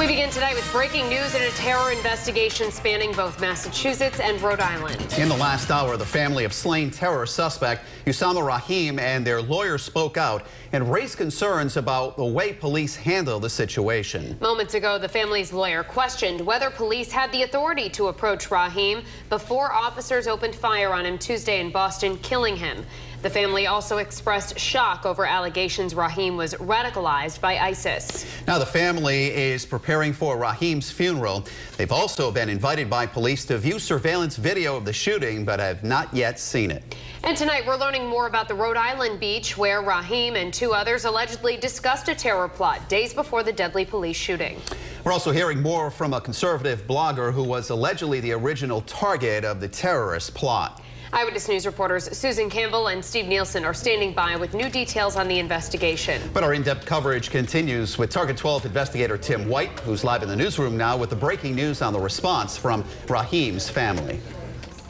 We begin tonight with breaking news in a terror investigation spanning both Massachusetts and Rhode Island. In the last hour, the family of slain terror suspect Usaama Rahim and their lawyers spoke out and raised concerns about the way police handle the situation. Moments ago, the family's lawyer questioned whether police had the authority to approach Rahim before officers opened fire on him Tuesday in Boston, killing him. The family also expressed shock over allegations Rahim was radicalized by ISIS. Now the family is preparing for Rahim's funeral. They've also been invited by police to view surveillance video of the shooting, but have not yet seen it. And tonight we're learning more about the Rhode Island beach where Rahim and two others allegedly discussed a terror plot days before the deadly police shooting. We're also hearing more from a conservative blogger who was allegedly the original target of the terrorist plot. Eyewitness News reporters Susan Campbell and Steve Nielsen are standing by with new details on the investigation. But our in-depth coverage continues with Target 12 investigator Tim White, who's live in the newsroom now with the breaking news on the response from Rahim's family.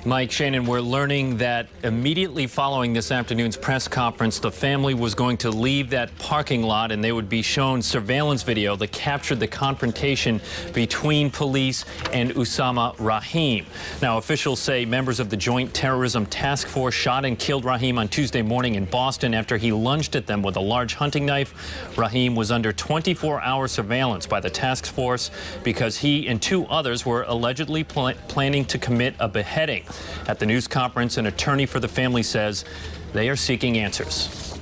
Mike, Shannon, we're learning that immediately following this afternoon's press conference, the family was going to leave that parking lot and they would be shown surveillance video that captured the confrontation between police and Usaama Rahim. Now, officials say members of the Joint Terrorism Task Force shot and killed Rahim on Tuesday morning in Boston after he lunged at them with a large hunting knife. Rahim was under 24-hour surveillance by the task force because he and two others were allegedly planning to commit a beheading. At the news conference, an attorney for the family says they are seeking answers.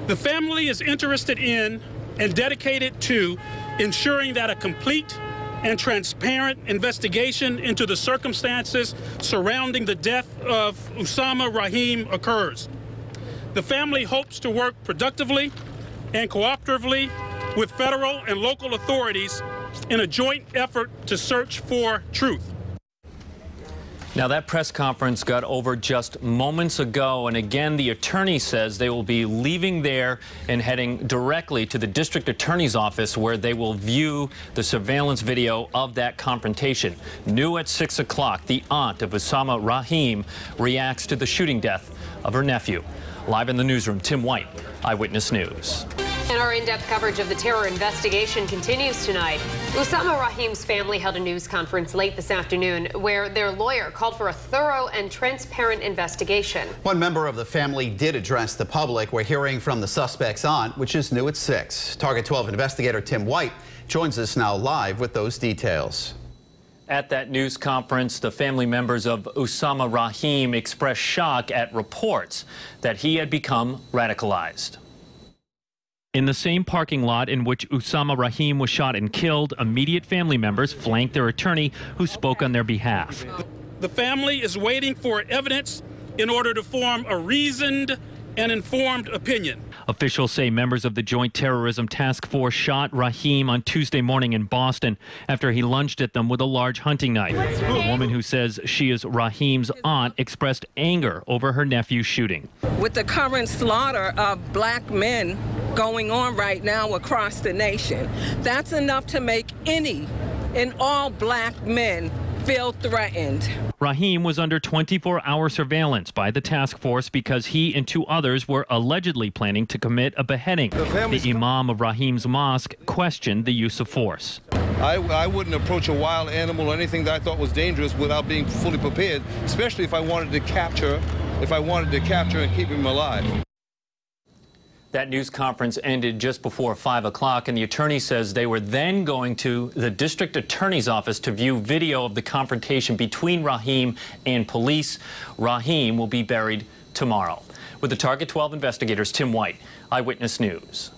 The family is interested in and dedicated to ensuring that a complete and transparent investigation into the circumstances surrounding the death of Usaama Rahim occurs. The family hopes to work productively and cooperatively with federal and local authorities in a joint effort to search for truth. Now, that press conference got over just moments ago, and again, the attorney says they will be leaving there and heading directly to the district attorney's office where they will view the surveillance video of that confrontation. New at 6 o'clock, the aunt of Usaama Rahim reacts to the shooting death of her nephew. Live in the newsroom, Tim White, Eyewitness News. And our in-depth coverage of the terror investigation continues tonight. Usaama Rahim's family held a news conference late this afternoon where their lawyer called for a thorough and transparent investigation. One member of the family did address the public. We're hearing from the suspect's aunt, which is new at 6. Target 12 investigator Tim White joins us now live with those details. At that news conference, the family members of Usaama Rahim expressed shock at reports that he had become radicalized. In the same parking lot in which Usaama Rahim was shot and killed, immediate family members flanked their attorney, who spoke on their behalf. The family is waiting for evidence in order to form a reasoned and informed opinion. Officials say members of the Joint Terrorism Task Force shot Rahim on Tuesday morning in Boston after he lunged at them with a large hunting knife. A woman who says she is Rahim's aunt expressed anger over her nephew's shooting. With the current slaughter of black men going on right now across the nation, that's enough to make any and all black men feel threatened. Rahim was under 24-hour surveillance by the task force because he and two others were allegedly planning to commit a beheading. The imam of Rahim's mosque questioned the use of force. I wouldn't approach a wild animal or anything that I thought was dangerous without being fully prepared, especially if I wanted to capture and keep him alive. That news conference ended just before 5 o'clock, and the attorney says they were then going to the district attorney's office to view video of the confrontation between Rahim and police. Rahim will be buried tomorrow. With the Target 12 investigators, Tim White, Eyewitness News.